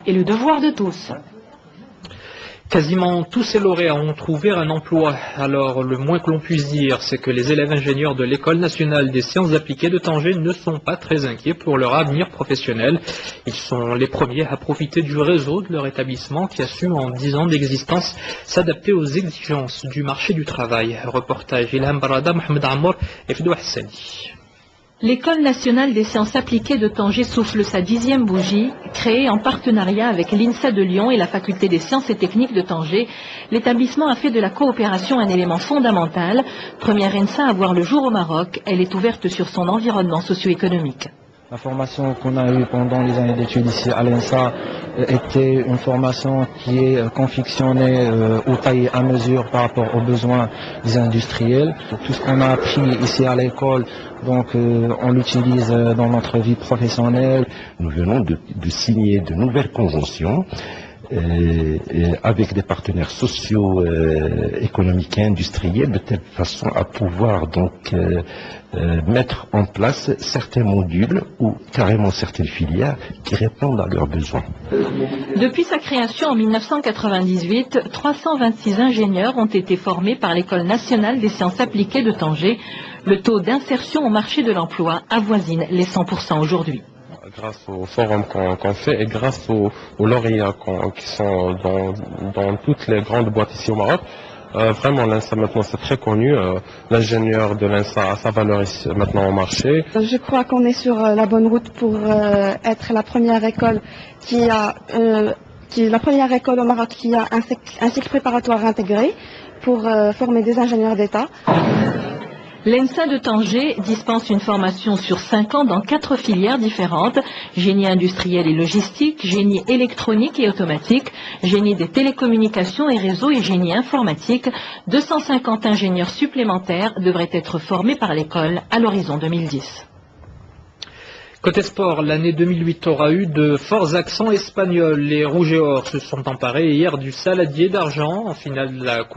est le devoir de tous. Quasiment tous ces lauréats ont trouvé un emploi. Alors, le moins que l'on puisse dire, c'est que les élèves ingénieurs de l'École nationale des sciences appliquées de Tanger ne sont pas très inquiets pour leur avenir professionnel. Ils sont les premiers à profiter du réseau de leur établissement qui a su, en 10 ans d'existence, s'adapter aux exigences du marché du travail. Reportage Ilham Barada, Mohamed Amour et Fidou Hassani. L'École nationale des sciences appliquées de Tanger souffle sa 10e bougie. Créée en partenariat avec l'INSA de Lyon et la Faculté des sciences et techniques de Tanger, l'établissement a fait de la coopération un élément fondamental. Première INSA à voir le jour au Maroc, elle est ouverte sur son environnement socio-économique. La formation qu'on a eue pendant les années d'études ici à l'INSA était une formation qui est confectionnée ou taillée à mesure par rapport aux besoins des industriels. Tout ce qu'on a appris ici à l'école, donc on l'utilise dans notre vie professionnelle. Nous venons de signer de nouvelles conventions avec des partenaires sociaux, économiques et industriels, de telle façon à pouvoir donc mettre en place certains modules ou carrément certaines filières qui répondent à leurs besoins. Depuis sa création en 1998, 326 ingénieurs ont été formés par l'École nationale des sciences appliquées de Tanger. Le taux d'insertion au marché de l'emploi avoisine les 100% aujourd'hui. Grâce au forum qu'on fait et grâce aux lauréats qui sont dans toutes les grandes boîtes ici au Maroc, vraiment l'INSA maintenant c'est très connu. L'ingénieur de l'INSA a sa valeur ici maintenant au marché. Je crois qu'on est sur la bonne route pour être la première école la première école au Maroc qui a un cycle préparatoire intégré pour former des ingénieurs d'État. L'INSA de Tanger dispense une formation sur 5 ans dans 4 filières différentes: génie industriel et logistique, génie électronique et automatique, génie des télécommunications et réseaux et génie informatique. 250 ingénieurs supplémentaires devraient être formés par l'école à l'horizon 2010. Côté sport, l'année 2008 aura eu de forts accents espagnols. Les Rouges et Or se sont emparés hier du Saladier d'argent en finale de la Coupe